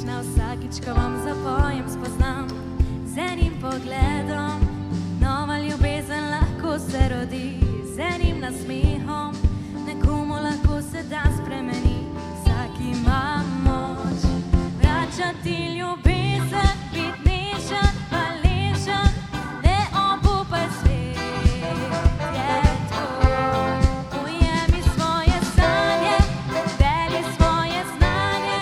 srečna vsakič, ko vam zapojem, spoznam z enim pogledom. Nova ljubezen lahko se rodi z enim nasmehom. Nekomu lahko se dan spremeni, vsak ima moč vračati ljubezen, biti nežen, hvaležen, ne obupaj svet je tvoj. Ujemi svoje sanje, deli svoje znanje,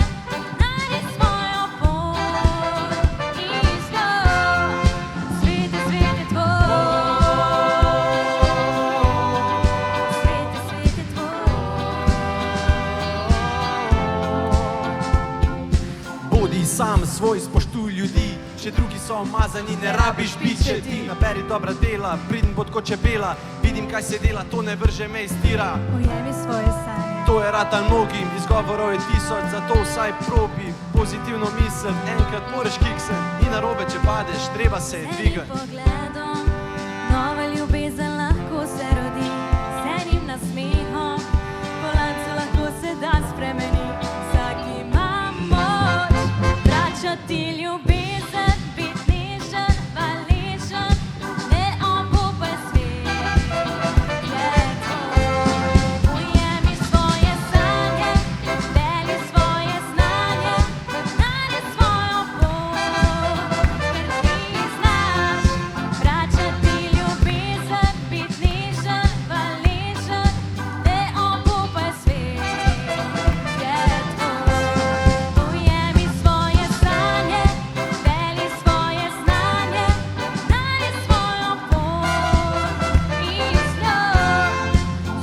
najdi svojo pot in šlo. Svet je tvoj. Svet je tvoj. Bodi sam svoj, spoštuj ljudi, če drugi so umazani, ne rabiš biti še ti. Naberi dobra dela, pridn bod kot čebela, vidim kaj se dela, to ne vrže me iz tira. Ujemi svoje sanje. To je rata mnogim, izgovorov je tisoč, zato vsaj probi pozitivno misel. Enkrat moraš kiksen, ni narobe, če padeš, treba se je Z enim dvigati. pogledom, nova ljubezen lahko se rodi, z enim nasmehom, po lancu lahko se dan spremeni, vsak ima moč vračati ljubezen, biti nežen, hvaležen, ne obupaj svet je tvoj. Ujemi svoje sanje, deli svoje znanje, najdi svojo pot, ker ti znaš vračati ljubezen, biti nežen, hvaležen, ne obupaj svet je tvoj. Ujemi svoje sanje, deli svoje znanje, najdi svojo pot in šlo.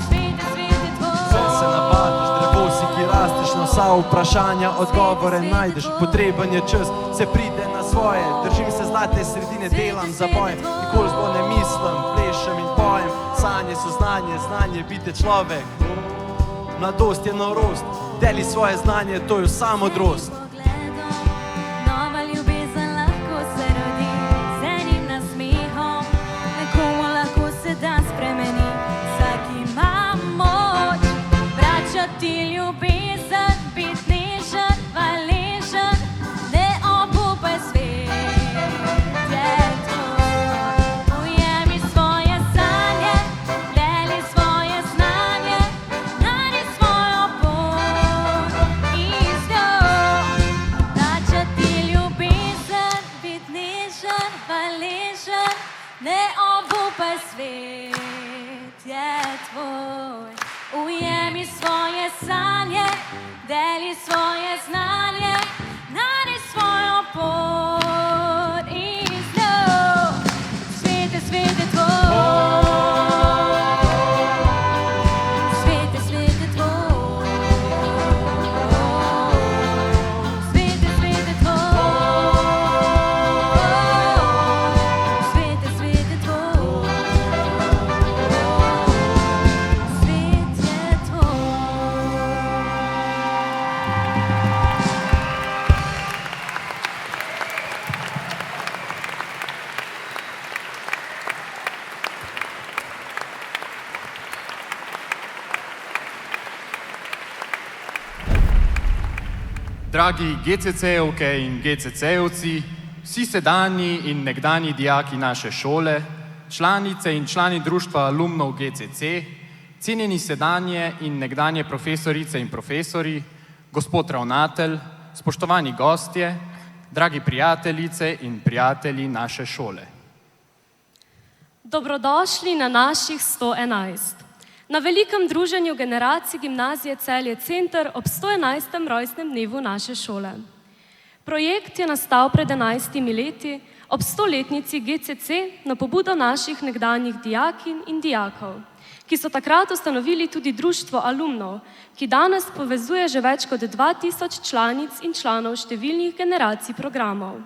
Svet je tvoj. Ven se navadiš, drevo si, ki rasteš, na vsa vprašanja odgovore najdeš. Potreben je čas, se pride na svoje, držim se zlate sredine, delam za bojem. Nikoli zelo ne mislim, plešem in pojem. Sanje so znanje, znanje biti človek. Mladost je norost, deli svoje znanje, to je vsa modrost. Pogledom, nova ljubezen lahko se rodi, z enim nasmehom, nekomu lahko se dan spremeni, vsak ima moč vračati ljubezen, biti nežen, hvaležen, ne obupaj svet je tvoj. Ujemi svoje sanje, deli svoje znanje, najdi svojo pot in šlo. Vračati ljubezen, biti nežen, hvaležen, ne obupaj svet je tvoj. Ujemi svoje sanje, deli svoje znanje, najdi svojo pot in šlo. Svet je tvoj. Svet je tvoj. Svet je tvoj. Svet je tvoj. Svet je tvoj. Dragi GCC-evke in GCC-evci, vsi sedanji in nekdanji dijaki naše šole, članice in člani društva alumnov GCC, cenjeni sedanje in nekdanje profesorice in profesori, gospod ravnatelj, spoštovani gostje, dragi prijateljice in prijatelji naše šole. Dobrodošli na naših 111. Na velikem druženju generacij gimnazije Celje Center ob 111. rojstnem dnevu naše šole. Projekt je nastal pred 11 leti ob 100-letnici GCC na pobudo naših nekdanjih dijakinj in dijakov, ki so takrat ustanovili tudi društvo alumnov, ki danes povezuje že več kot 2000 članic in članov številnih generacij programov.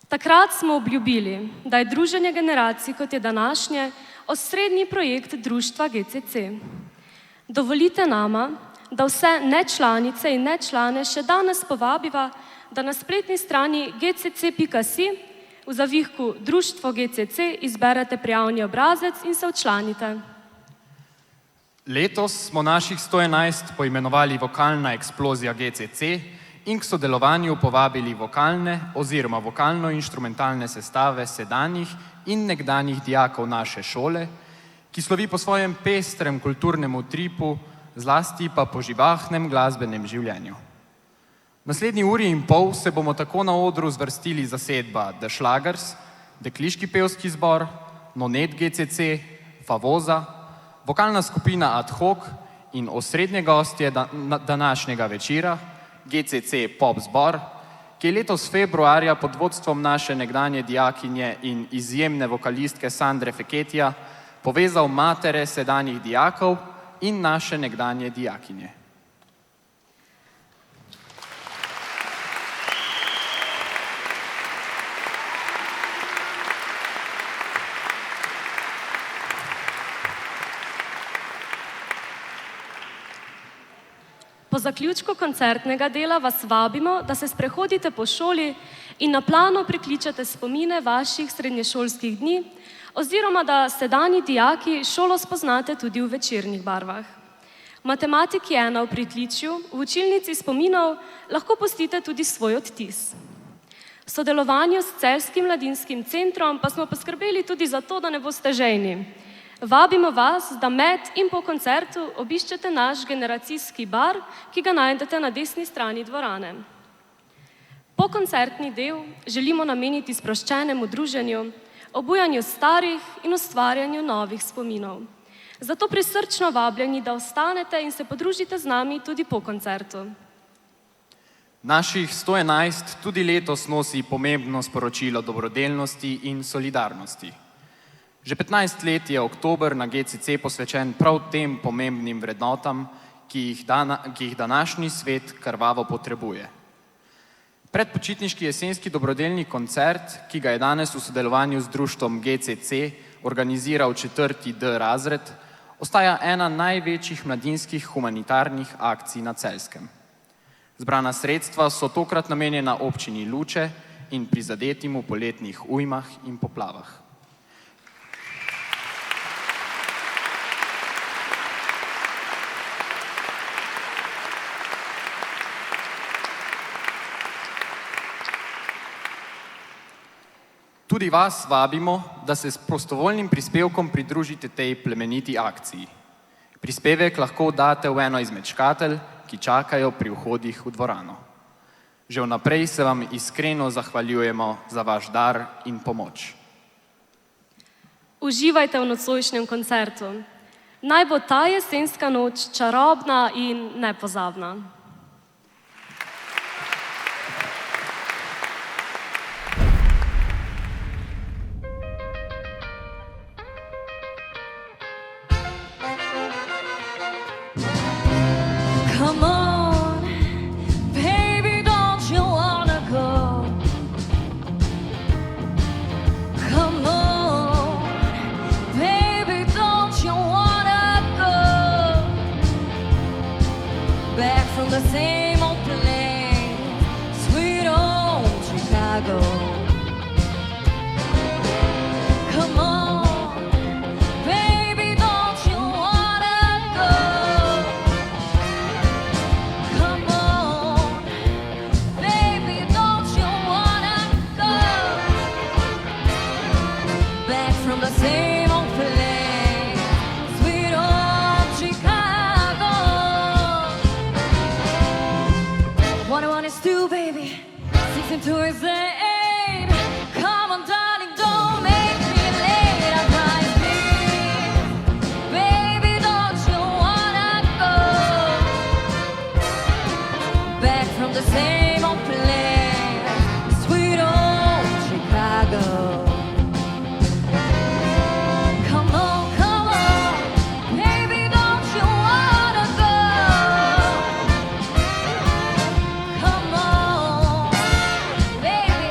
Takrat smo obljubili, da je druženje generacij, kot je današnje, osrednji projekt društva GCC. Dovolite nama, da vse nečlanice in nečlane še danes povabiva, da na spletni strani gcc.si v zavihku Društvo GCC izberete prijavni obrazec in se včlanite. Letos smo naših 111 poimenovali Vokalna eksplozija GCC in k sodelovanju povabili vokalne oziroma vokalno-inštrumentalne sestave sedanjih in nekdanjih dijakov naše šole, ki slovi po svojem pestrem kulturnem utripu, zlasti pa po živahnem glasbenem življenju. V naslednji uri in pol se bomo tako na odru zvrstili zasedba The Schlagers, Dekliški pevski zbor, Nonet GCC, Favoza, vokalna skupina Ad Hoc in osrednje gostje današnjega večera, GCC Pop zbor, ki je letos februarja pod vodstvom naše nekdanje dijakinje in izjemne vokalistke Sandre Feketija povezal matere sedanjih dijakov in naše nekdanje dijakinje. Po zaključku koncertnega dela vas vabimo, da se sprehodite po šoli in na plano prikličete spomine vaših srednješolskih dni oziroma da sedanji dijaki šolo spoznate tudi v večernih barvah. V matematiki 1 v pritličju, v učilnici spominov, lahko pustite tudi svoj odtis. V sodelovanju s Celjskim mladinskim centrom pa smo poskrbeli tudi za to, da ne boste žejni. Vabimo vas, da med in po koncertu obiščete naš generacijski bar, ki ga najdete na desni strani dvorane. Pokoncertni del želimo nameniti sproščenemu druženju, obujanju starih in ustvarjanju novih spominov. Zato prisrčno vabljeni, da ostanete in se podružite z nami tudi po koncertu. Naših 111 tudi letos nosi pomembno sporočilo dobrodelnosti in solidarnosti. Že 15 let je oktober na GCC posvečen prav tem pomembnim vrednotam, ki jih današnji svet krvavo potrebuje. Predpočitniški jesenski dobrodelni koncert, ki ga je danes v sodelovanju z društvom GCC organiziral 4. D razred, ostaja ena največjih mladinskih humanitarnih akcij na Celjskem. Zbrana sredstva so tokrat namenjena občini Luče in prizadetim v poletnih ujmah in poplavah. Tudi vas vabimo, da se s prostovoljnim prispevkom pridružite tej plemeniti akciji. Prispevek lahko date v eno izmed škatelj, ki čakajo pri vhodih v dvorano. Že vnaprej se vam iskreno zahvaljujemo za vaš dar in pomoč. Uživajte v nocojšnjem koncertu. Naj bo ta jesenska noč čarobna in nepozabna. Come on, baby, don't you wanna go? Come on, baby, don't you wanna go? Back from the same old place, sweet old Chicago. Come on, baby, don't you wanna go? Come on, baby, don't you wanna go? Back from the same old place, sweet old Chicago. What I want is to, baby, six him to his aim. Come on, darling, don't make me late. I promise me, baby, don't you wanna go? Back from the same old place, sweet old Chicago. Come on, baby, don't you wanna go? Come on, baby,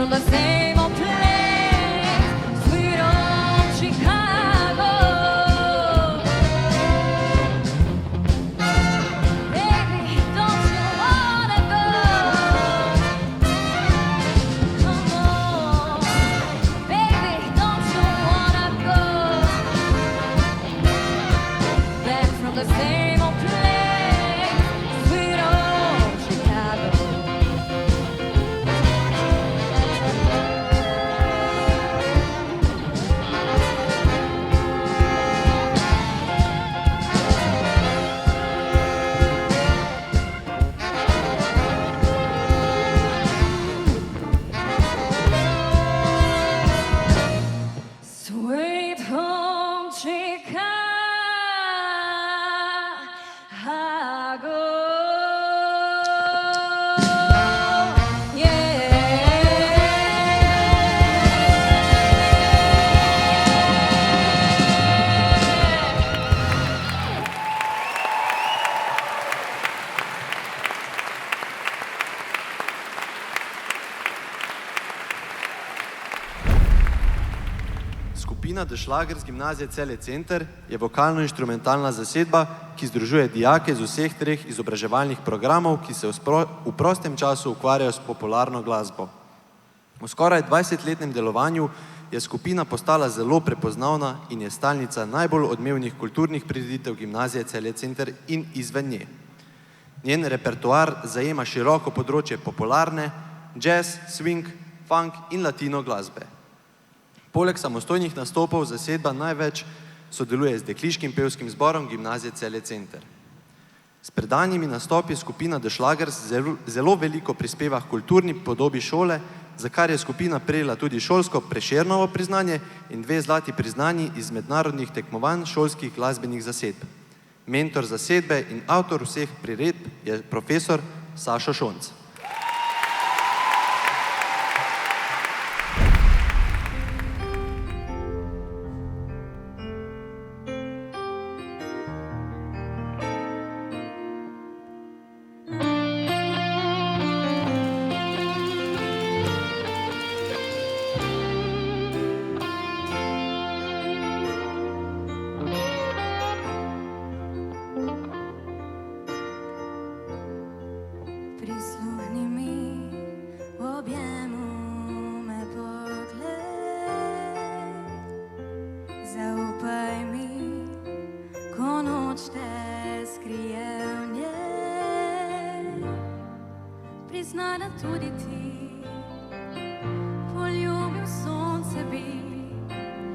from the same old place, sweet old Chicago. Baby, don't you wanna go? Come on, baby, don't you wanna go? Back from the same old place, sweet old Chicago. Sweet home Chicago. Skupina The Schlagers gimnazije Celje Center je vokalno-inštrumentalna zasedba, ki združuje dijake z vseh treh izobraževalnih programov, ki se v prostem času ukvarjajo s popularno glasbo. V skoraj 20-letnem delovanju je skupina postala zelo prepoznavna in je stalnica najbolj odmevnih kulturnih prireditev gimnazije Celje Center in izven nje. Njen repertoar zajema široko področje popularne, jazz, swing, funk in latino glasbe. Poleg samostojnih nastopov zasedba največ sodeluje z dekliškim pevskim zborom gimnazije Celje Center. S predanjimi nastopi skupina The Schlagers zelo veliko prispeva k kulturni podobi šole, za kar je skupina prejela tudi šolsko Prešernovo priznanje in 2 zlati priznanji iz mednarodnih tekmovanj šolskih glasbenih zasedb. Mentor zasedbe in avtor vseh priredb je profesor Sašo Šonc. Prisluhni mi, v objemu me poglej, zaupaj mi, ko noč te skrije v njej. Priznaj, da tudi ti poljubil sonce bi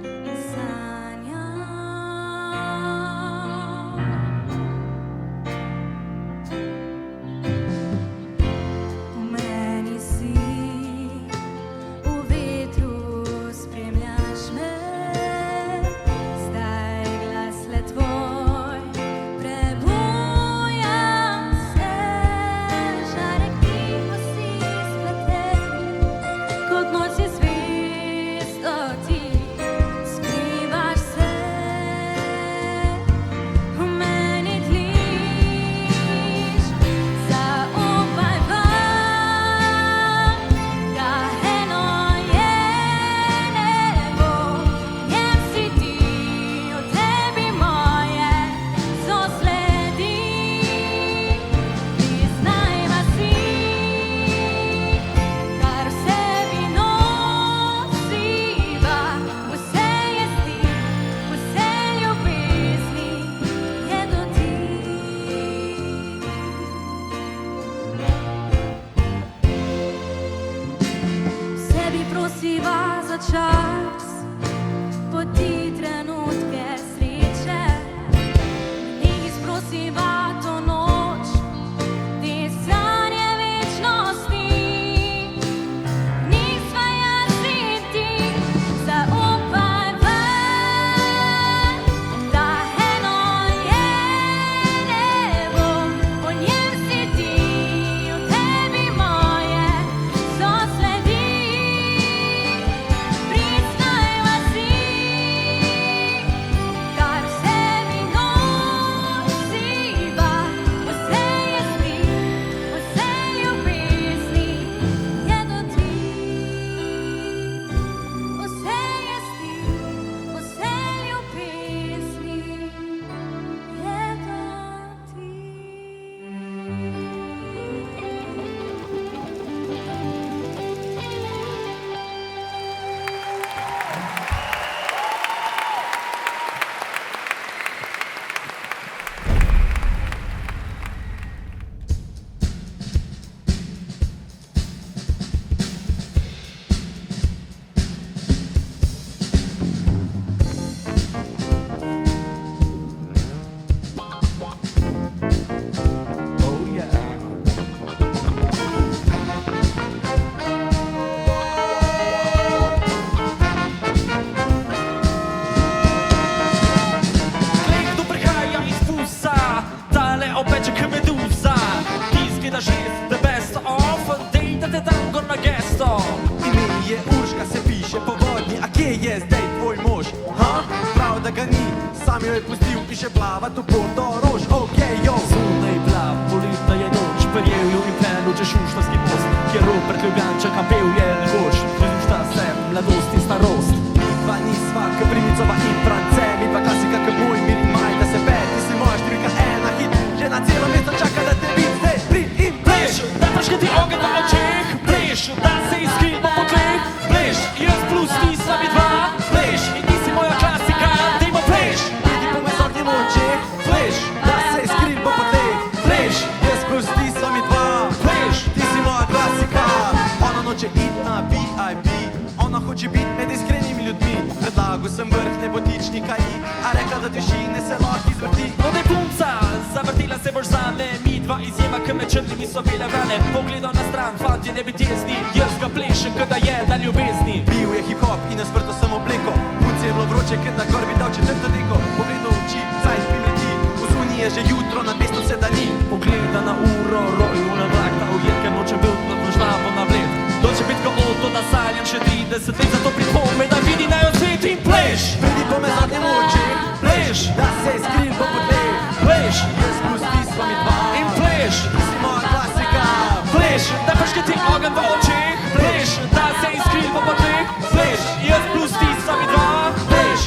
in sanjal. Čas, poti trenutke sreče, njih sprosiva to noč, te sanje večnosti, njih sva jaz in ti, zaupaj vam, da eno je nebo, v njem si ti, v tebi moje, so sledi. Priznaj Sam jo je pustil in še plava to pot do rož. Okej, jo. Zunaj plav, politna je noč, Perjevju in plenu čez Šuštarski most, kjer Robert Ljubljančaka pel je nekoč. Družta se, mladost in starost. Midva nisva, k Primicova in France, midva klasika, k moj mir in maj, da se pet, ti si moja številka ena hit, že na celo mesto čaka, da te vidim, zdaj prid in pleš. Da praškati ogen v očeh, pleš, da se izkrimo po tleh, pleš, jaz plus ti sami dva, pleš, in ti si moja klasika, dajmo pleš. Vidi po mesotnim očeh, pleš, da se iskrim po tleh, pleš, jaz plus ti sami dva, pleš, ti si moja klasika. Ona noče iti na VIP, ona hoče biti med iskrenimi ljudmi. Predlagal sem vrh nebotičnika i, a rekla, da tišine se lahko izvrti. No daj punca, zavrtila se boš zame, mi dva izjema, k med črnimi so bile vrane. Pogledal na stran, fantje ne bi tezni, jaz ga plešem, kada je na ljubezni. Bil je hip-hop in nasprto sem obleko, punce je bilo vroče, ker na gor bi dal četrto deko. Pogledal v oči, cajt primeti, v zuni je že jutro, nad mestom se da ni. Pogleda na uro, roju na vlak, ta ujetke noče bil, da žlabo na bled. Doče biti ko oto, da sanjam še 30 let, zato pripome, da vidi naj odsvet in pleš. Vidi po mesotnim očeh, pleš, da se iskrim po tleh, pleš, jaz plus ti sva mi dva In pleš, ti si moja klasika. pleš, da praškati ogen v očeh, pleš, da se izkrimo po tleh, pleš, jaz plus ti sami dva, Pleš,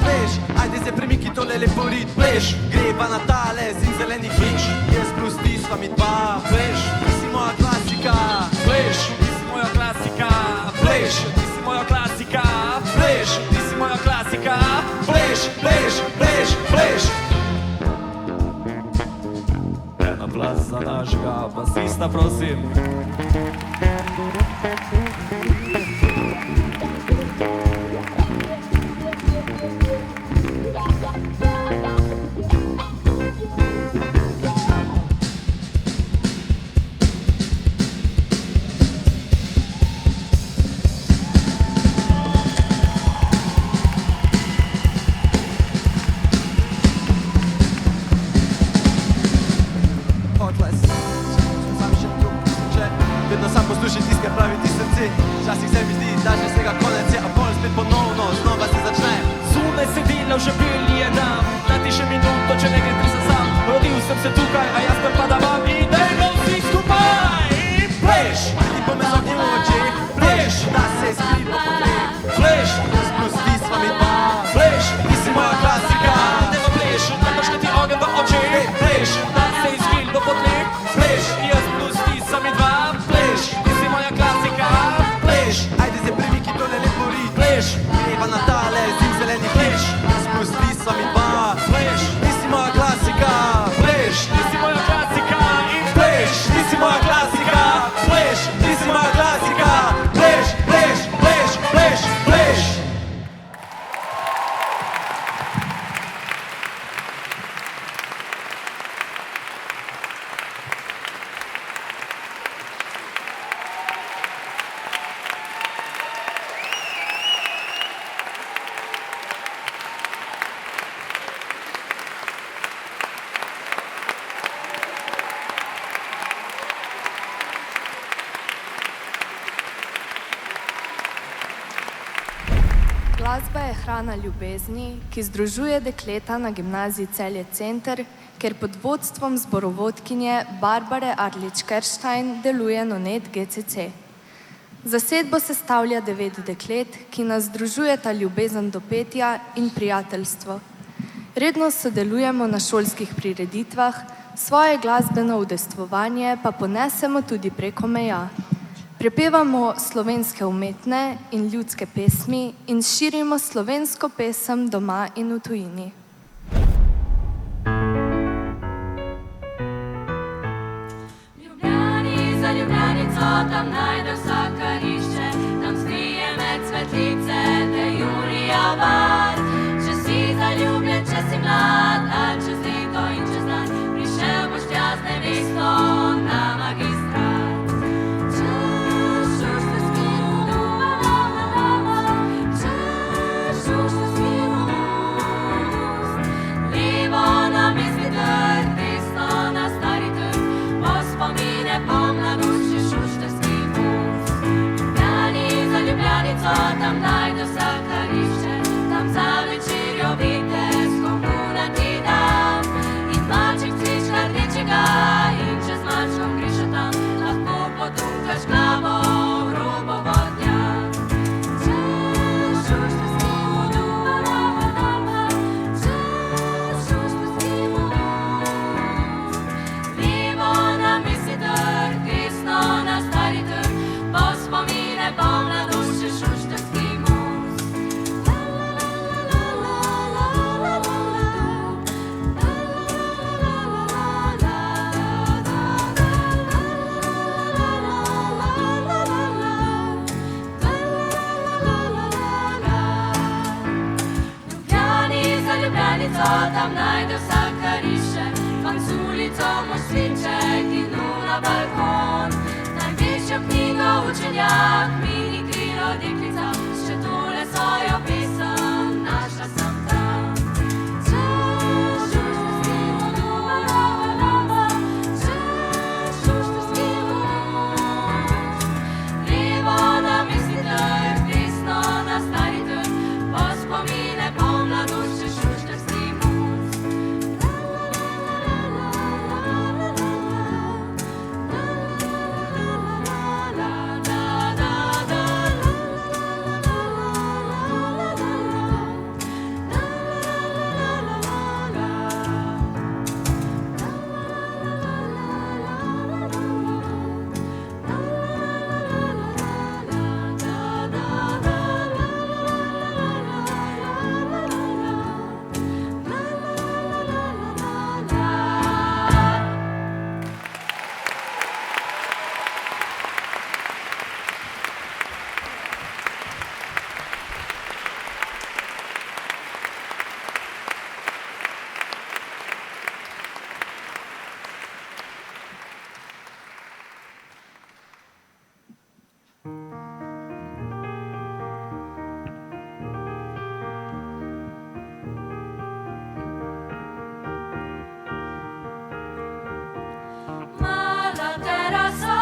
pleš, ajde se premiki tole lepo rit, pleš, greva na tale zim zeleni hiš, jaz plus ti sva mi dva, pleš, ti si moja klasika, pleš, ti si moja klasika, pleš, ti si moja klasika, pleš, ti si moja klasika, pleš, pleš, pleš, pleš. Ena glas za našega basista, prosim. Hotles, sam še tu če vedno sam poslušaj tisto, kar pravi ti srce. Včasih se mi zdi, da že vsega konec je, a pol spet ponovno, znova se začne. Zunaj se dela, že bili je dan, dati še minuto, če nekaj tri sem sam. Rodil sem se tukaj, a jaz pa da vam in dajmo vsi skupaj. In pleš, Vidi po mesotnim očeh, pleš, da se iskrim po tleh, pleš, jaz plus ti sva mi dva, pleš, ti si moja klasika. dajmo pleš, da praškati ogen v očeh, pleš, da se izkrimo po tleh, pleš, jaz plus ti sami dva, pleš, ti si moja klasika, Pleš, ajde se premiki tole lepo rit, pleš, greva na tale zim zeleni hiš, jaz plus ti sva mi dva, pleš, ti si moja klasika. Pleš, ti si moja klasika in pleš, ti si moja klasika. Pleš, ti si moja klasika. Pleš, pleš, pleš, pleš, pleš. Glasba je hrana ljubezni, ki združuje dekleta na gimnaziji Celje Center, ker pod vodstvom zborovodkinje Barbare Arlič-Kerštajn deluje Nonet GCC. Zasedbo sestavlja 9 deklet, ki nas združujeta ljubezen do petja in prijateljstvo. Redno sodelujemo na šolskih prireditvah, svoje glasbeno udejstvovanje pa ponesemo tudi preko meja. Prepevamo slovenske umetne in ljudske pesmi in širimo slovensko pesem doma in v tujini. Ljubljani za Ljubljanico, tam najde vsakarišče, tam skrije med cvetlice, te Jurija bar. Če si zaljubljen, če si mlad, a čez leto in čez dan, prišel boš tja z nevesto na magistrat. Čez šuštarski most, čez šuštarski most, levo na Mestni trg, desno na Stari trg, po spomine po mladosti šuštarski most. Ljubljani za Ljubljanico, tam najde vsakarišče, tam za večerjo tam najde vsak, kar išče, van z ulico moj svinček in na balkon. Največja knjiga učenjak, mini krilo deklica, še tole svojo pesem našla sem tam. Levo na mestni trg, desno na stari trg, po spomine, po mladost, še šuštarski most. Mala terasa,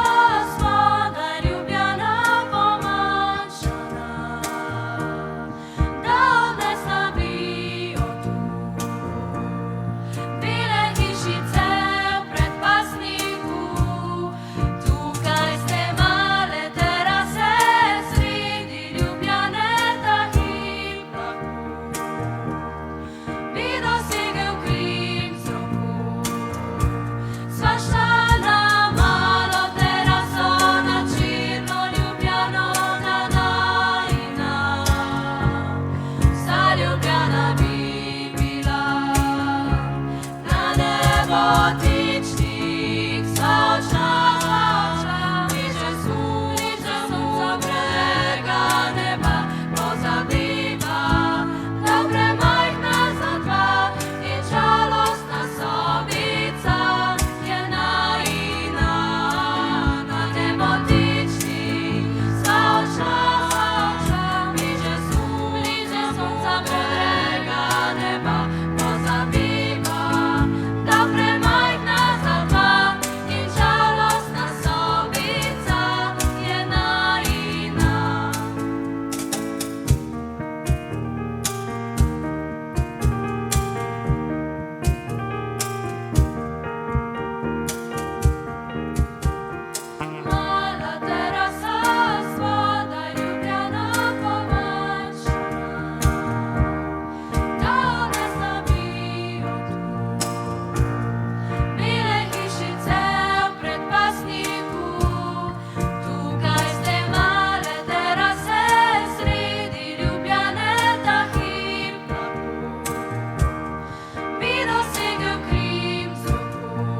spodaj Ljubljana pomanjšana, da odnesla bi jo tu. Bele hišice v predpasniku, tukaj ste male terase, sredi Ljubljane ta hip lahko bi dosegel Krim z roko. Sva šla na malo teraso, na čirno Ljubljano, na najina. Vsa Ljubljana bi bila na nebotičnik. Sva odšla, bliže sonca prelega neba, pozabiva, da premajhna za dva in žalostna sobica je najina. Na nebotičnik sva odšla, bliže sonca prelega neba, pozabiva, da premajhna za dva in žalostna sobica je najina. Mala terasa, spodaj Ljubljana pomanjšana, da odnesla bi jo tu. Bele hišice v predpasniku, tukaj ste male terase, sredi Ljubljane ta hip lahko bi dosegel Krim z roko.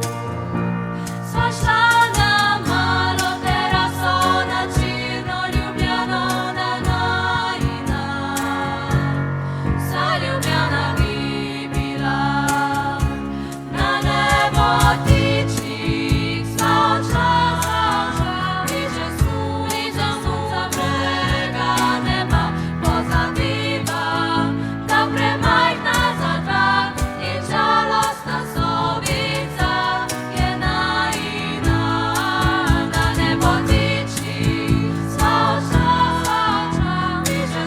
Sva šla na malo teraso, na čirno Ljubljano, na najina. Vsa Ljubljana bi bila na nebotičnik. Sva odšla, bliže sonca prelega neba, pozabiva, da premajhna za dva in žalostna sobica je najina. Na nebotičnik sva odšla, bliže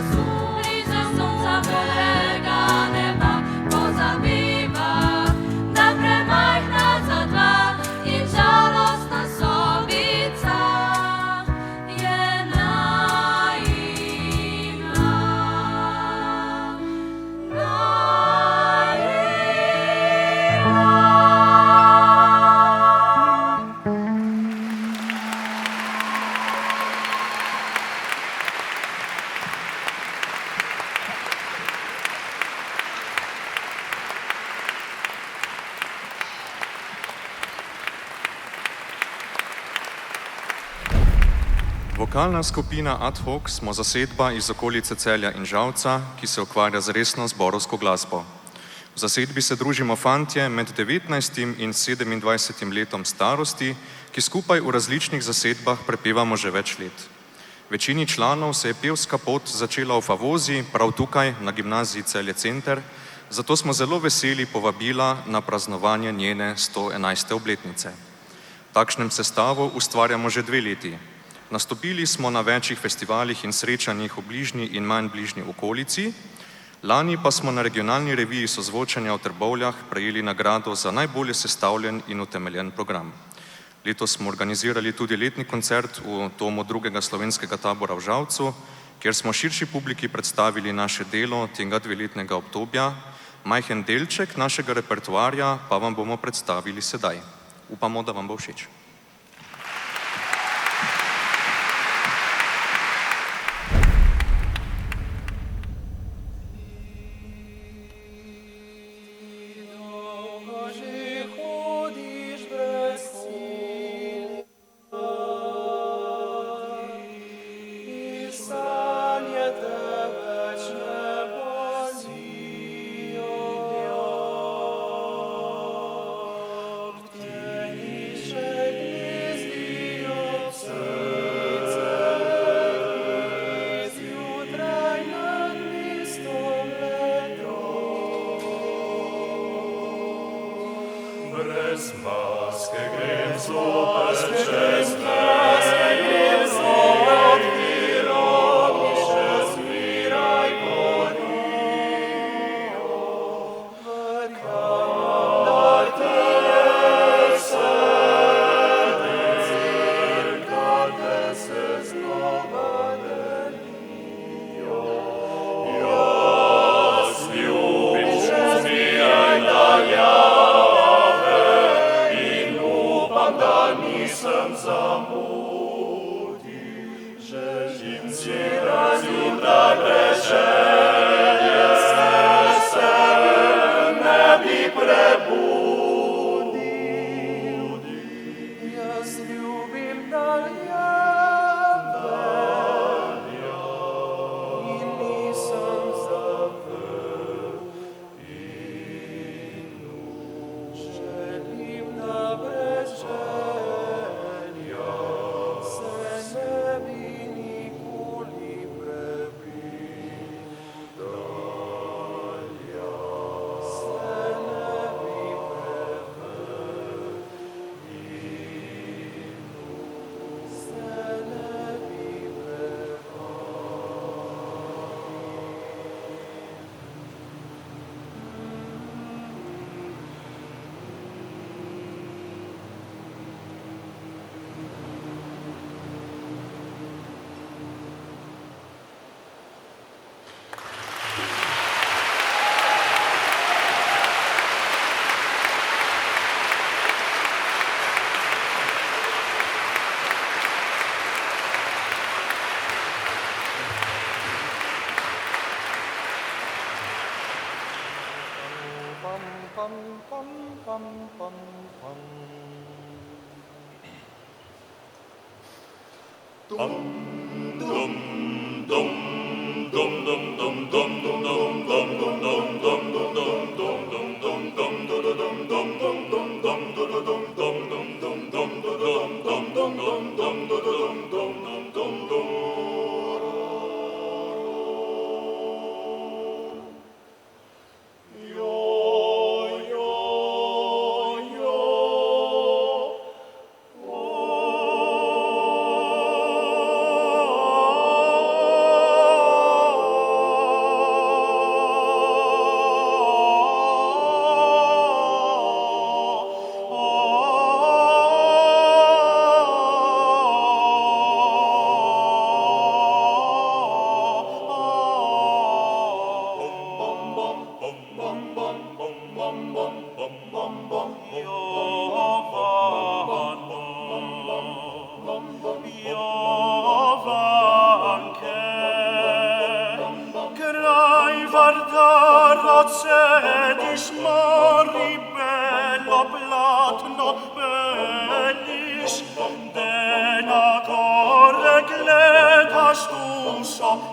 sonca prelega neba, pozabiva, da premajhna za dva in žalostna sobica je Vokalna skupina Ad hoc smo zasedba iz okolice Celja in Žalca, ki se ukvarja z resno zborovsko glasbo. V zasedbi se družimo fantje med 19 in 27 letom starosti, ki skupaj v različnih zasedbah prepevamo že več let. Večini članov se je pevska pot začela v Favozi, prav tukaj na gimnaziji Celje Center, zato smo zelo veseli povabila na praznovanje njene 111. obletnice. Takšnem sestavu ustvarjamo že 2 leti. Nastopili smo na večjih festivalih in srečanjih v bližnji in manj bližnji okolici, lani pa smo na regionalni reviji sozvočanja v Trbovljah prejeli nagrado za najbolje sestavljen in utemeljen program. Letos smo organizirali tudi letni koncert v domu drugega slovenskega tabora v Žalcu, kjer smo širši publiki predstavili naše delo tega 2-letnega obdobja. Majhen delček našega repertoarja pa vam bomo predstavili sedaj. Upamo, da vam bo všeč.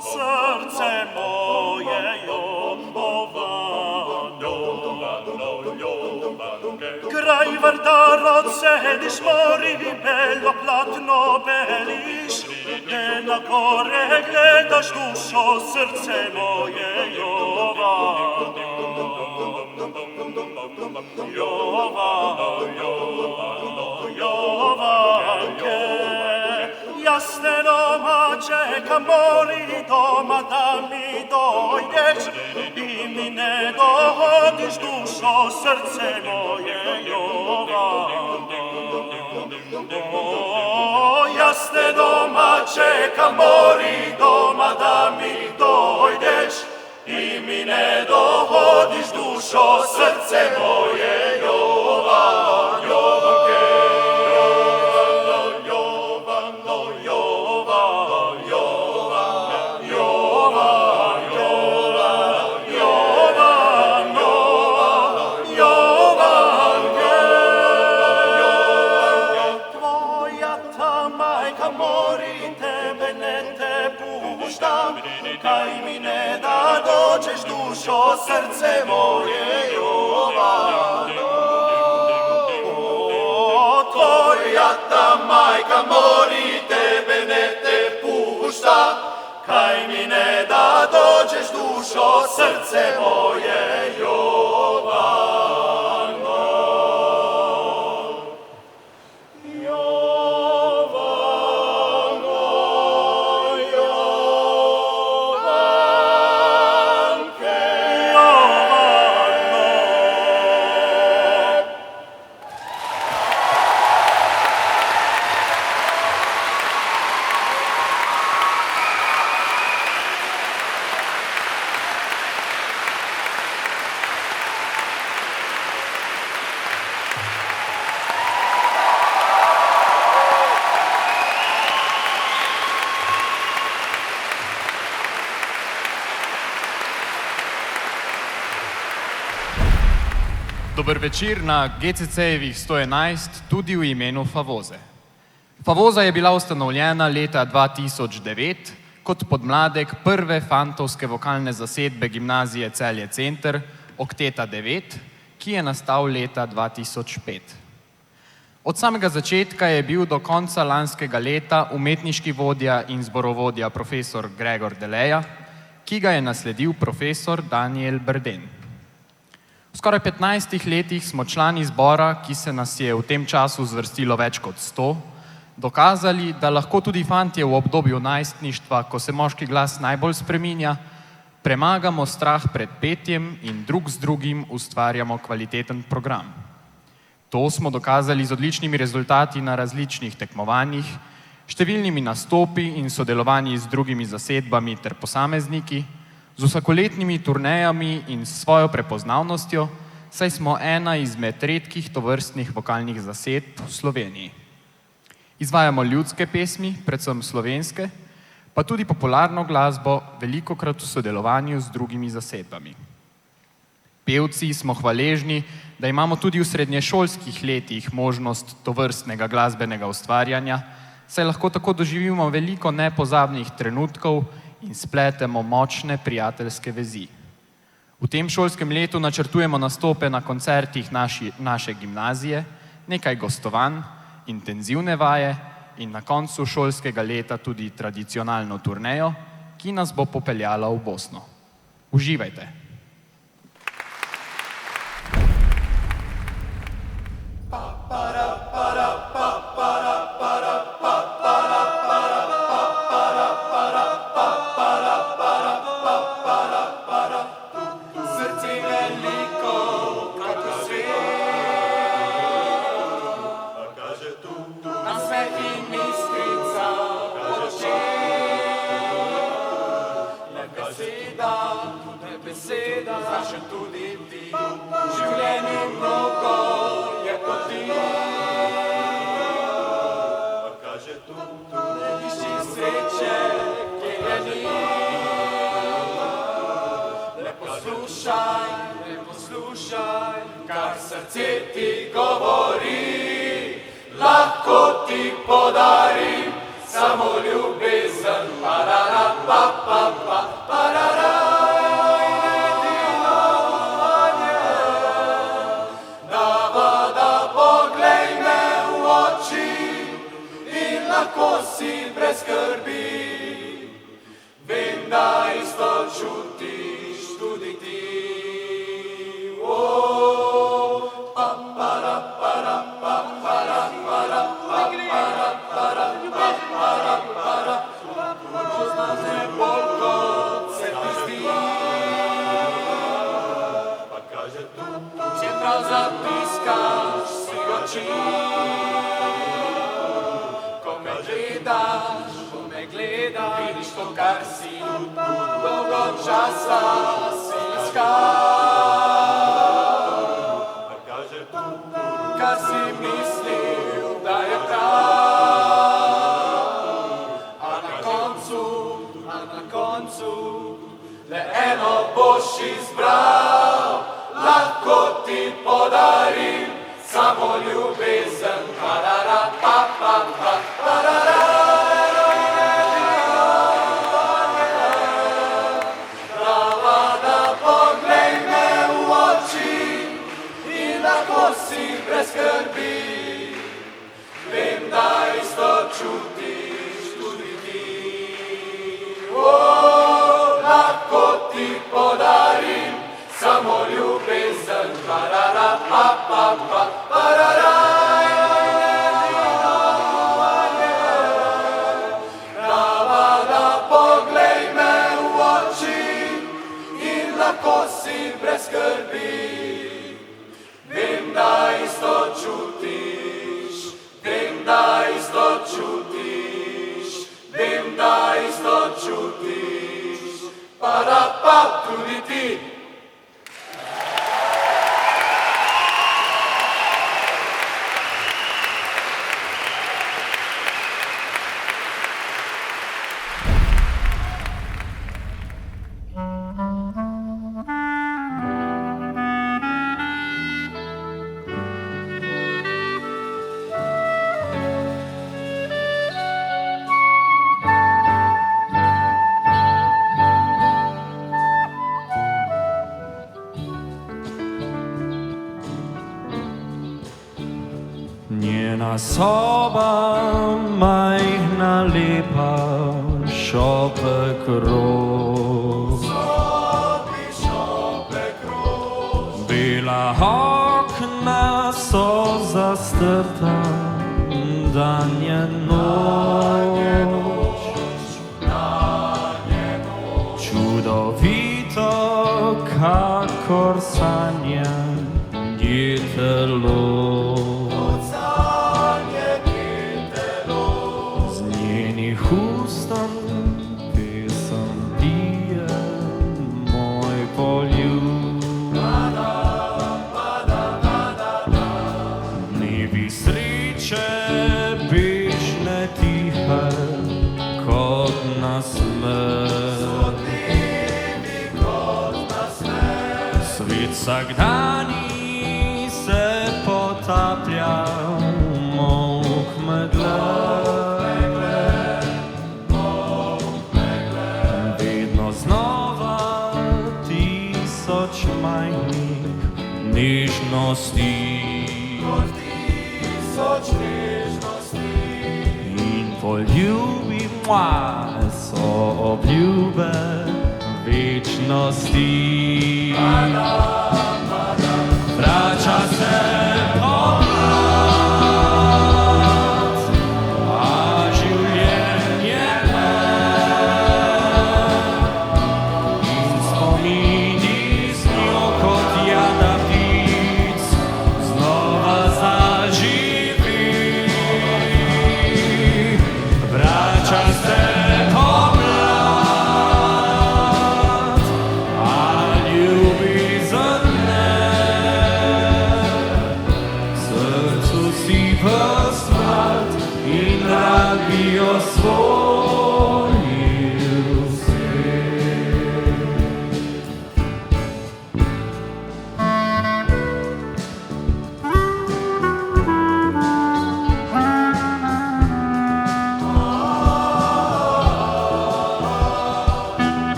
Srce moje jo ovano sediš mori, bello platno beliš, te na gore gledaš dušo, srce moje Jovano. Jovanke, jasne doma čekam, moli doma da mi dojdeš i mi ne dohodiš dušo, srce moje Jovano. Jasne doma čekam, moli doma da mi dojdeš i mi ne dohodiš dušo, srce moje Jovano, Jovanke. Jovano, Jovano, Jovano, Jovano, Jovano, Jovanke. Tvoja ta majka mori, tebe ne te puštam, kaj mi ne da dođeš dušo, srce moje Jovano. Tvoja ta majka mori, tebe ne te pušta, kaj mi ne da dođeš dušo, srce moje Jovano. Jovano, Jovanke, Jovano. Dober večer na GCC-jevih 111, tudi v imenu Favoze. Favoza je bila ustanovljena leta 2009 kot podmladek prve fantovske vokalne zasedbe gimnazije Celje Center, Okteta 9, ki je nastal leta 2005. Od samega začetka je bil do konca lanskega leta umetniški vodja in zborovodja profesor Gregor Deleja, ki ga je nasledil profesor Daniel Brden. V skoraj 15 letih smo člani zbora, ki se nas je v tem času zvrstilo več kot 100, dokazali, da lahko tudi fantje v obdobju najstništva, ko se moški glas najbolj spreminja, premagamo strah pred petjem in drug z drugim ustvarjamo kvaliteten program. To smo dokazali z odličnimi rezultati na različnih tekmovanjih, številnimi nastopi in sodelovanji z drugimi zasedbami ter posamezniki, z vsakoletnimi turnejami in svojo prepoznavnostjo, saj smo ena izmed redkih tovrstnih vokalnih zasedb v Sloveniji. Izvajamo ljudske pesmi, predvsem slovenske, pa tudi popularno glasbo, velikokrat v sodelovanju z drugimi zasedbami. Pevci smo hvaležni, da imamo tudi v srednješolskih letih možnost tovrstnega glasbenega ustvarjanja, saj lahko tako doživimo veliko nepozabnih trenutkov in spletemo močne prijateljske vezi. V tem šolskem letu načrtujemo nastope na koncertih naše gimnazije, nekaj gostovanj, intenzivne vaje in na koncu šolskega leta tudi tradicionalno turnejo, ki nas bo popeljala v Bosno. Uživajte! Kar srce ti govori, lahko ti podarim samo ljubezen. Parara, pa, pa, pa, parara, edino anje. Da voda poglej me, lahko si brez skrbi. Vem, da isto čutiš tudi ti. Čeprav zatiskaš si oči, ko me gledaš, vidiš to, kar si dolgo časa si iskal. Pa kaže to, kar si mislil, da je prav. A na koncu le eno boš izbral. Lahko ti podarim samo ljubezen. Parara, pa, pa, pa, parara. Prava, da poglej me v oči in lahko si brez skrbi. Vem, da isto čutiš tudi ti. Lahko ti podarim samo ljubezen, parara, pa, pa, pa, parara. Prava, da poglej me v oči in lahko si brez skrbi. Vem, da isto čutiš, vem, da isto čutiš, vem, da isto čutiš, para, pa, tudi ti. Njena soba majhna, lepa, šopek rož. Bela okna so zastrta, dan je noč. Čudovito, kakor sanja je telo. Ustan pesem pije moj poljub. Dnevi sreče bežne tihe kot nasmeh. Svet vsakdani se potaplja v molk megle. Nežnosti in poljubi moje so obljube večnosti. Vrača se pomlad, a življenje ne. In spomini z njo kot jada ptic znova zaživi. Vrača se pomlad, a ljubezen ne. Srcu si poslat in rad bi osvojil svet.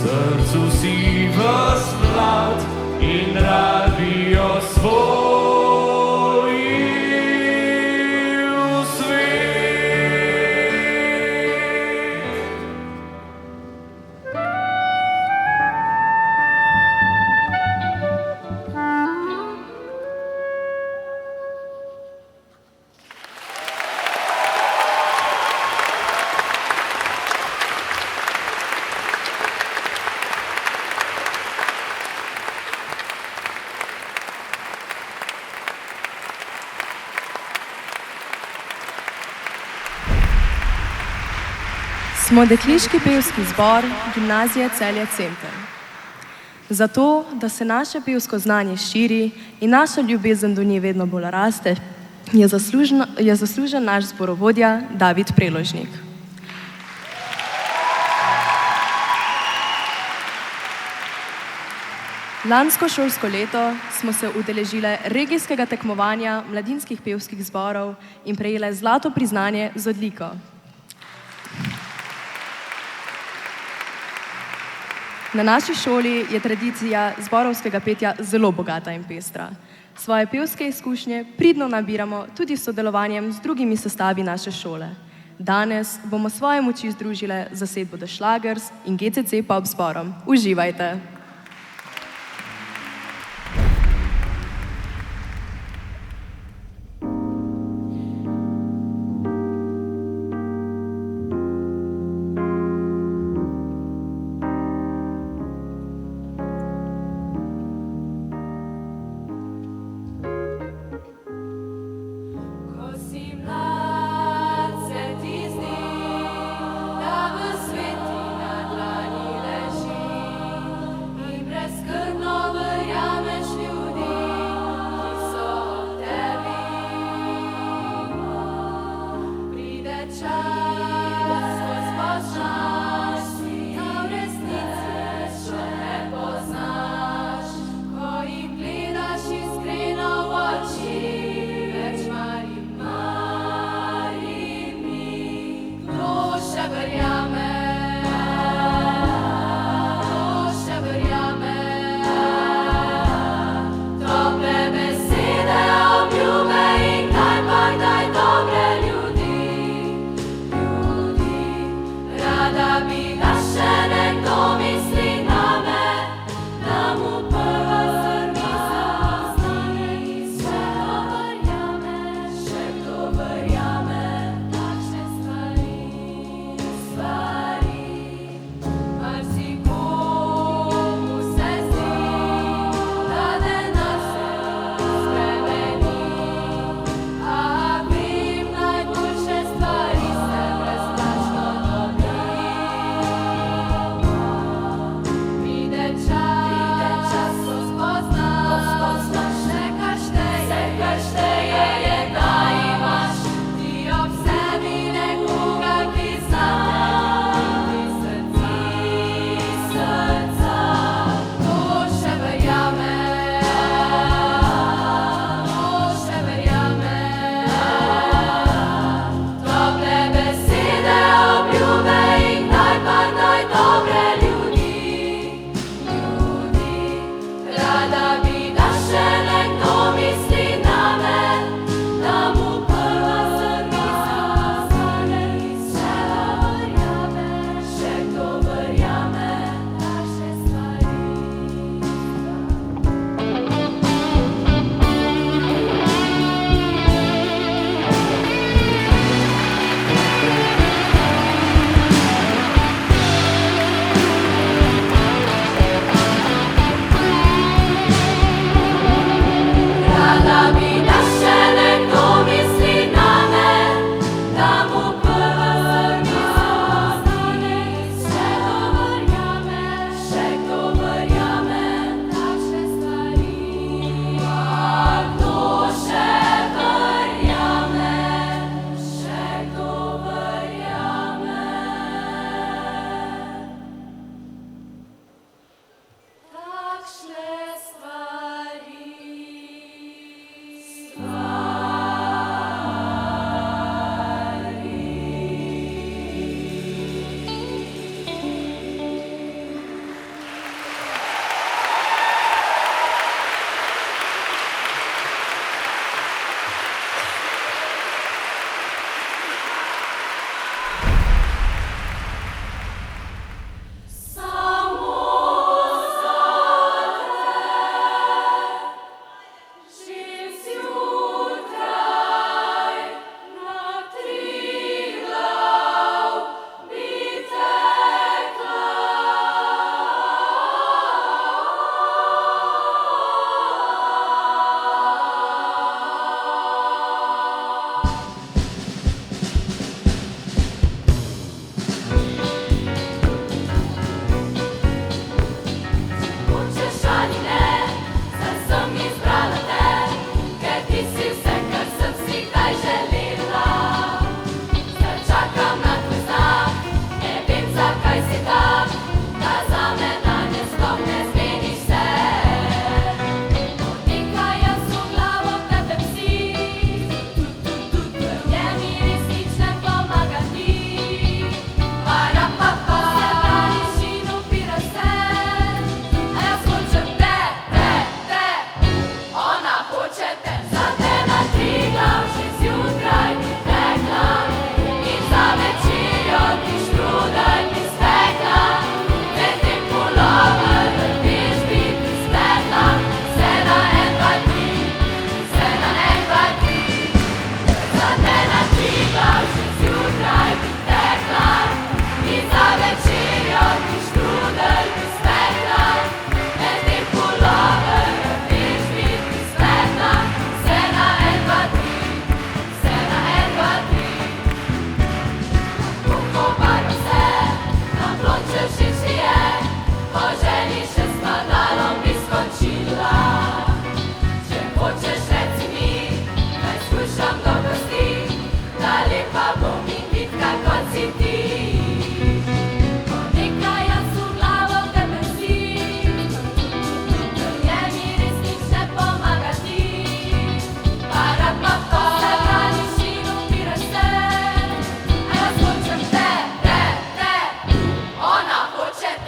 srcu si ves mlad in radio svoj svet. Smo dekliški pevski zbor Gimnazije Celje Center. Zato, da se naše pevsko znanje širi in naša ljubezen do nje vedno bolj raste, je zaslužen naš zborovodja David Preložnik. Lansko šolsko leto smo se udeležile regijskega tekmovanja mladinskih pevskih zborov in prejele zlato priznanje z odliko. Na naši šoli je tradicija zborovskega petja zelo bogata in pestra. Svoje pevske izkušnje pridno nabiramo tudi s sodelovanjem z drugimi sestavi naše šole. Danes bomo svoje moči združile z zasedbo The Schlagers in GCC Pop zborom. Uživajte!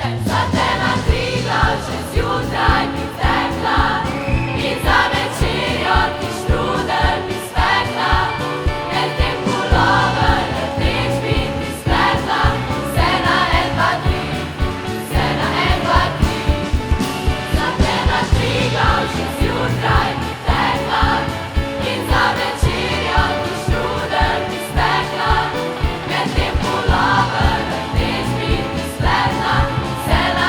Za te na Triglav čez jutraj bi tekla in za večerjo ti štrudel bi spekla. Medtem pulover rdeč bi ti spletla. Vse na en, dva, tri, vse na en, dva, tri. Za te na Triglav čez jutraj bi tekla in za večerjo ti štrudel bi spekla. Medtem pulover rdeč bi ti spletla. Vse na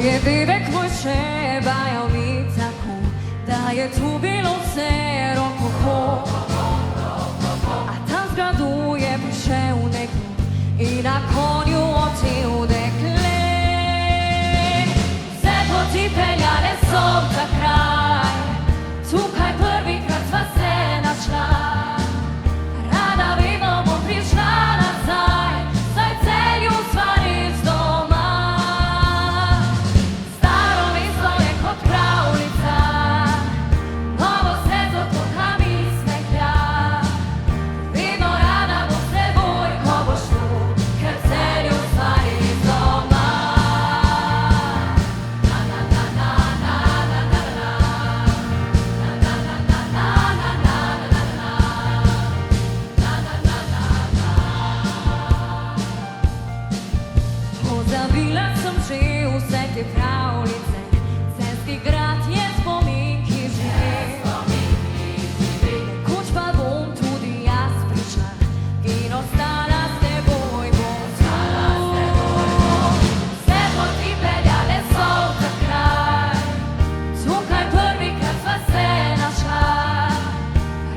je dedek moj še bajal mi tako, da je tu bilo vse rokoko. A tam z gradu je prišel nekdo in na konju odsil dekle. Vse poti peljale so v ta kraj, tukaj prvikrat sva se našla. Rada vedno bom prišla nazaj, saj Celju sva res doma. Staro mesto je kot pravljica, novo se dotoka mi smehlja. Vedno rada bom s teboj, ko boš tu, ker v Celju sva res doma. Na na na na na na na na na na na na na Pozabila sem že vse te pravljice, Celjski grad je spomin, ki živi. Nekoč pa bom tudi jaz prišla in ostala s teboj bom tu. Vse poti peljale so v ta kraj, tukaj prvikrat sva se našla.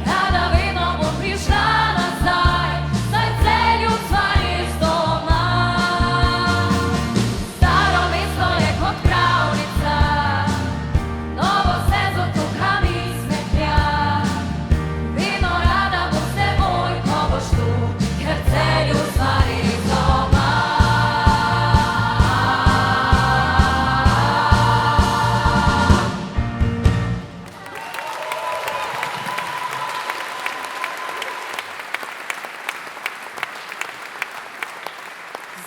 Rada vedno bom prišla nazaj, saj v Celju sva res doma. Staro mesto je kot pravljica, novo se z otokami smehlja. Vedno rada bom s teboj, ko boš tu, ker v Celju sva res doma.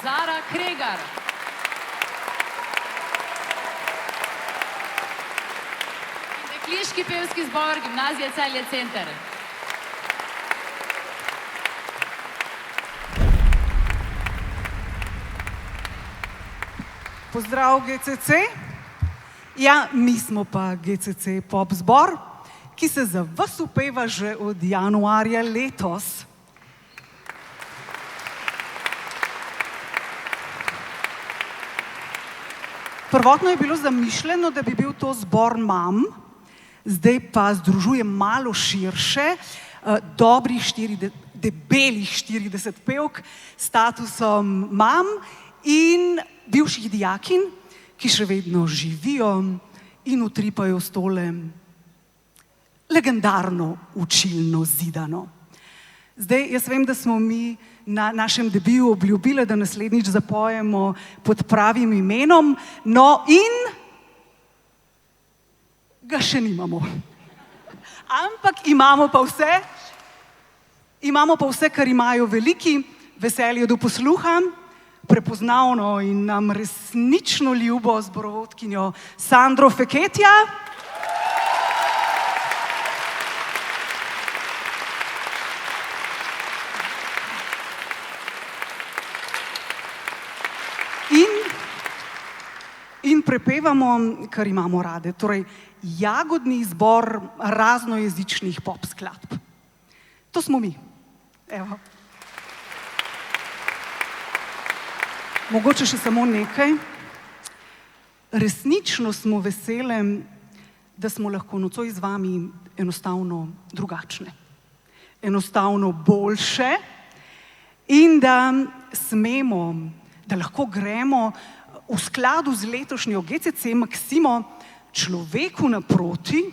Zara Kregar. In Dekliški pevski zbor Gimnazije Celje Center. Pozdrav GCC. Ja, mi smo pa GCC pop zbor, ki se za vas upeva že od januarja letos. Prvotno je bilo zamišljeno, da bi bil to zbor mam, zdaj pa združuje malo širše, debelih 40 pevk s statusom mam in bivših dijakinj, ki še vedno živijo in utripajo s tole legendarno učilno zidano. Zdaj, jaz vem, da smo mi na našem debiju obljubili, da naslednjič zapojemo pod pravim imenom, no in ga še nimamo. Ampak imamo pa vse, kar imajo veliki, veselje do posluha, prepoznavno in nam resnično ljubo zborovodkinjo Sandro Feketja. In prepevamo, kar imamo rade, torej jagodni zbor raznojezičnih pop skladb. To smo mi. Evo. Mogoče še samo nekaj. Resnično smo vesele, da smo lahko nocoj z vami enostavno drugačne, enostavno boljše in da smemo, da lahko gremo v skladu z letošnjo GCC Maksimo človeku naproti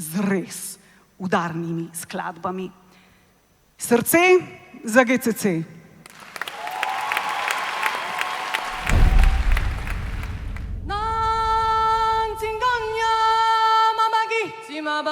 z res udarnimi skladbami. Srce za GCC. La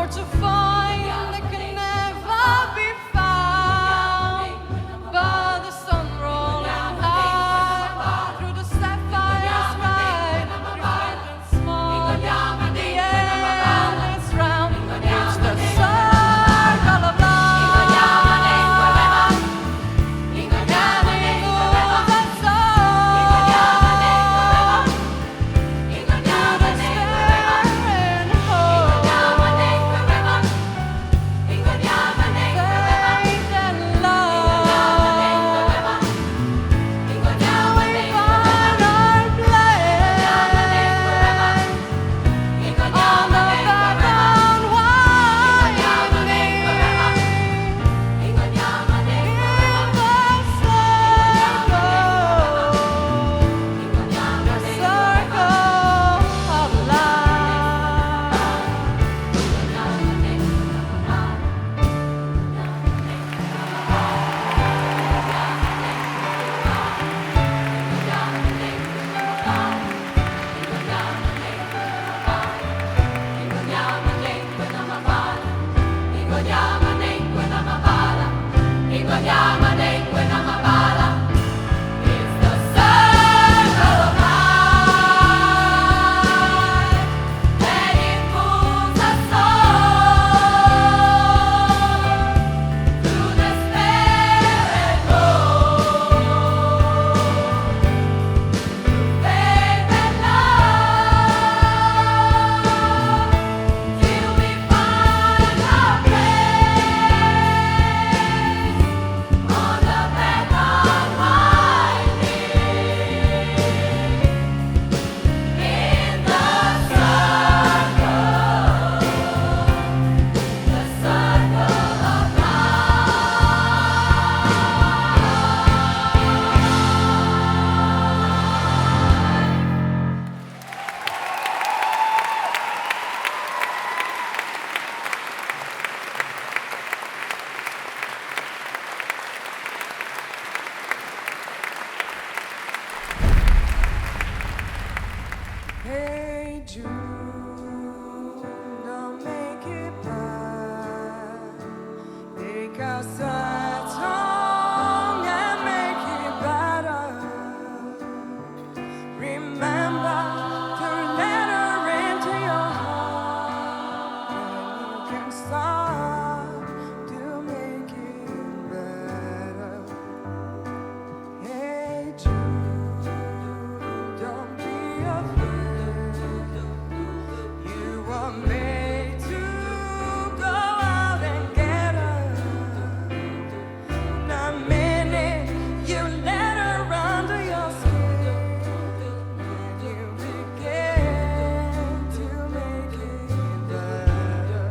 more to find that can never be found. But the sun rolling high through the sapphire sky, reflecting small, the endless round. It's the circle of life. Hey Jude, don't make it bad. Take our sad song and make it better. Remember to let her into your heart, and you can start to make it better. Hey Jude, don't be afraid. You were made to go out and get her. The minute you let her under your skin, you begin to make it better.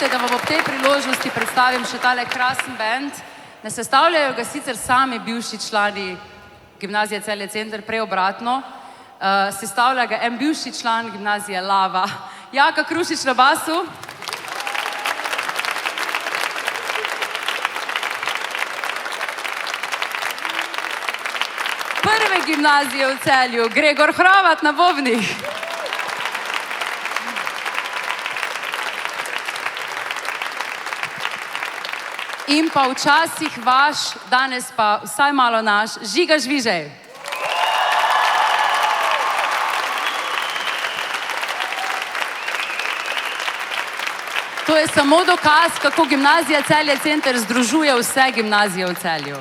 dovolite, da vam ob tej priložnosti predstavim še tale krasen bend. Ne sestavljajo ga sicer sami bivši člani Gimnazije Celje Center, prej obratno. Sestavlja ga en bivši član Gimnazije Lava, Jaka Krušič na basu. Prve gimnazije v Celju, Gregor Hrovat na bobnih. In pa včasih vaš, danes pa vsaj malo naš, Žiga Žvižej. To je samo dokaz, kako Gimnazija Celje Center združuje vse gimnazije v Celju.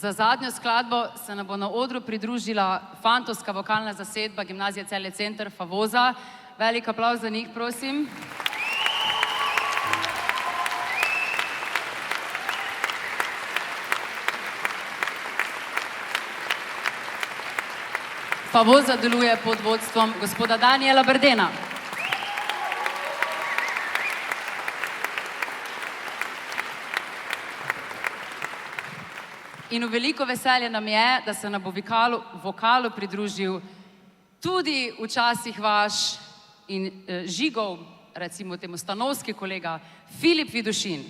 Za zadnjo skladbo se nam bo na odru pridružila fantovska vokalna zasedba Gimnazije Celje Center Favoza. Velik aplavz za njih, prosim. Favoza deluje pod vodstvom gospoda Danijela Brdena. In v veliko veselje nam je, da se nam bo vokalu pridružil tudi včasih vaš in Žigov, recimo temu stanovski kolega, Filip Vidušin.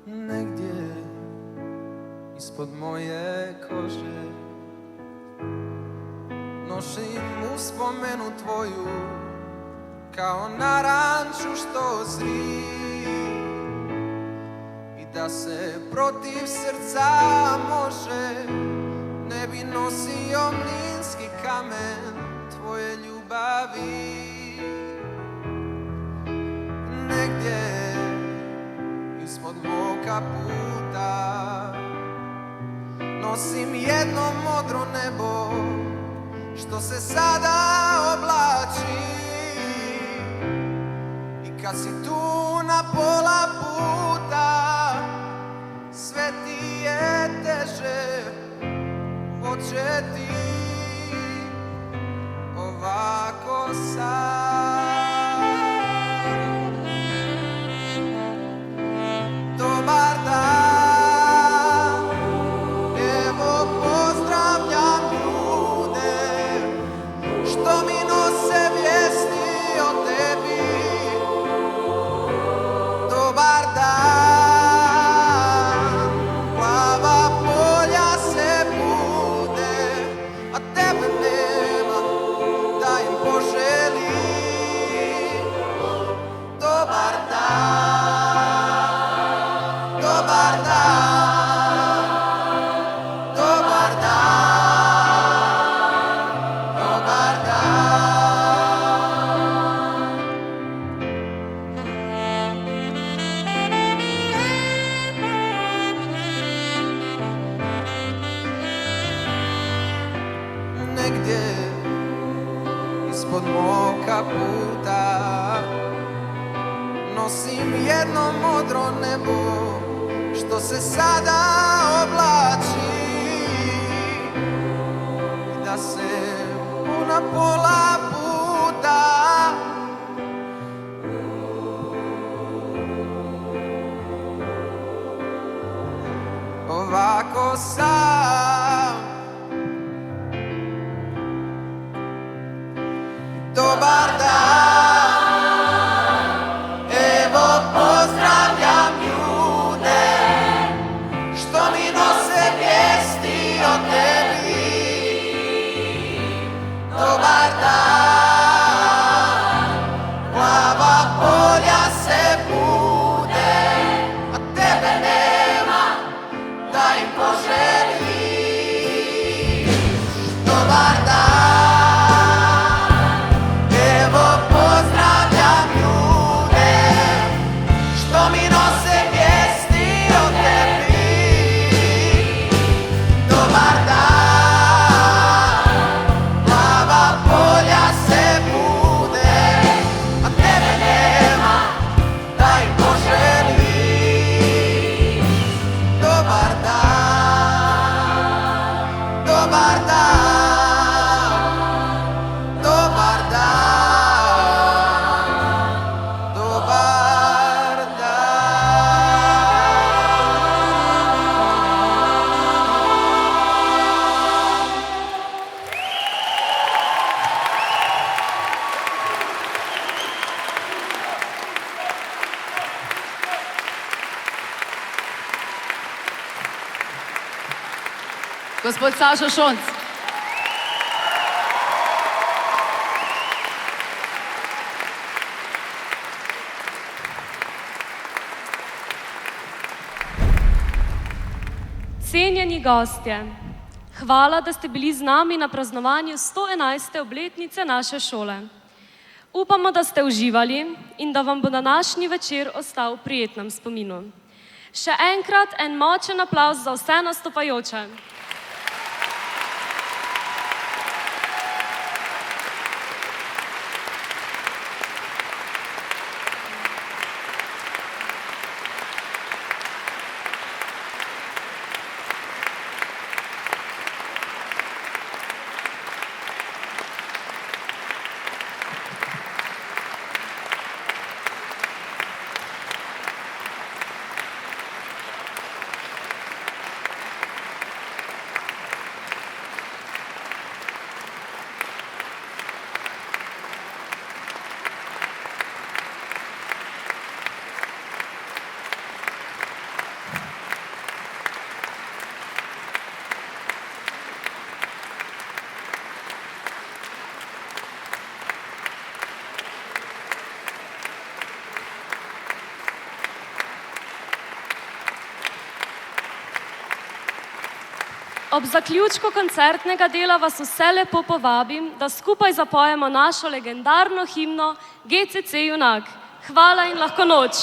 Negdje ispod moje kože nosim uspomenu tvoju kao naranču što zri i da se protiv srca može ne bi nosio mlinski kamen tvoje ljubavi. Negdje ispod mog kaputa nosim jedno modro nebo što se sada oblači i kad si tu na pola puta sve ti je teže početi ovako sad. Dobar dan, evo pozdravljam ljude što mi nose vijesti o tebi. Dobar dan, plava polja se bude, a tebe nema da im poželi. Dobar dan. Dobar dan, dobar dan, dobar dan. Negdje ispod mog kaputa nosim jedno modro nebo što se sada oblači i da se na pola puta ovako sam. Dobar dan, evo pozdravljam ljude što mi nose vijesti o tebi. Dobar dan, plava polja se bude, a tebe nema da im poželiš. Dobar dan, evo pozdravljam ljude što mi nose vijesti o tebi. Dobar dan, plava polja se bude, a tebe nema da im poželiš. Dobar dan, dobar dan, dobar dan, dobar Gospod Sašo Šonc. Cenjeni gostje, hvala, da ste bili z nami na praznovanju 111. obletnice naše šole. Upamo, da ste uživali in da vam bo današnji večer ostal v prijetnem spominu. Še enkrat en močen aplavz za vse nastopajoče. Ob zaključku koncertnega dela vas vse lepo povabim, da skupaj zapojemo našo legendarno himno GCC Junak. Hvala in lahko noč!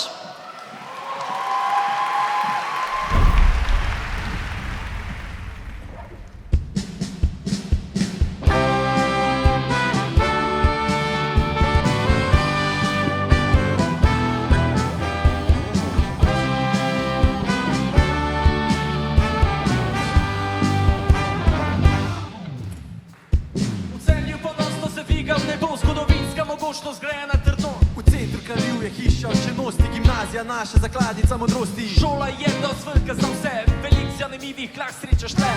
V centru Kalju je hiša učenosti, gimnazija naša zakladnica modrosti. Šola je dost velika za vse, velik zanimivih lah srečaš te.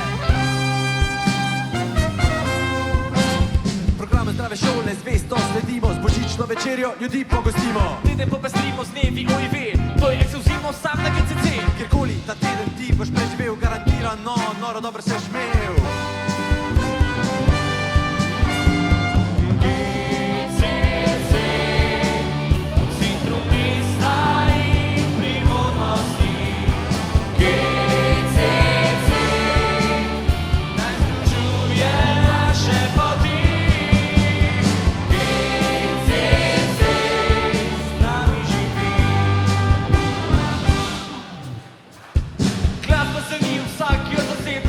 Programe zdrave šole zvesto sledimo, z božično večerjo ljudi pogostimo. Teden popestrimo z dnevi OIV, to je ekskluzivno sam na GCC. Kjerkoli ta teden ti boš preživel, garantirano, noro dobro se šmel.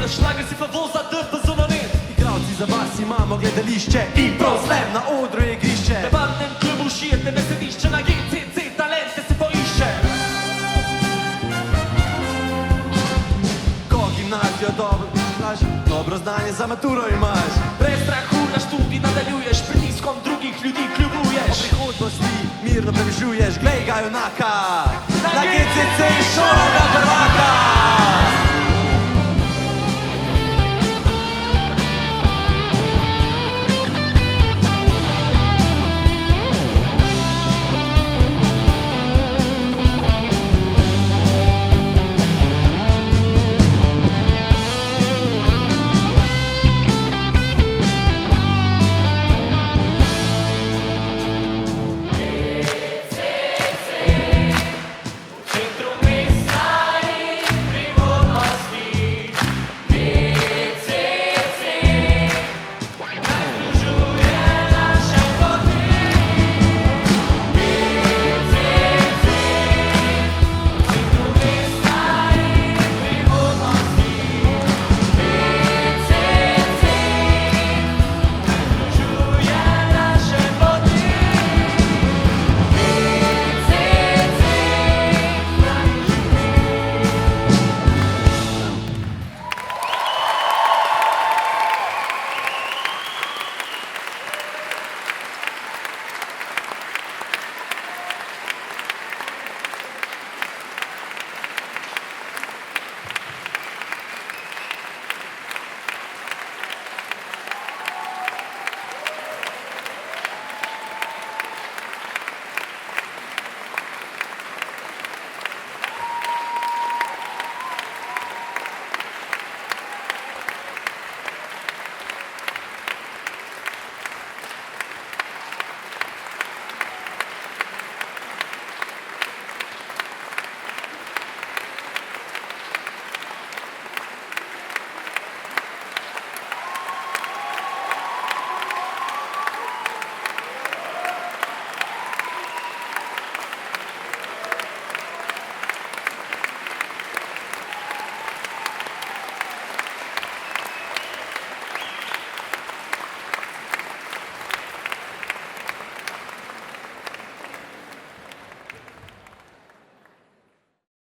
Šlager si pa voza, drpa zonanet. Igravci za vas imamo gledališče in proslem na odru je igrišče. V barvnem klubu šijete na središče, na GCC talente se poišče. Ko gimnazijo dobro znaš, dobro znanje za maturo imaš. Brez strahu na študij nadaljuješ, pritiskom drugih ljudi kljubuješ. O prihodnosti mirno premišljuješ, glej ga junaka. Na GCC šola prvaka.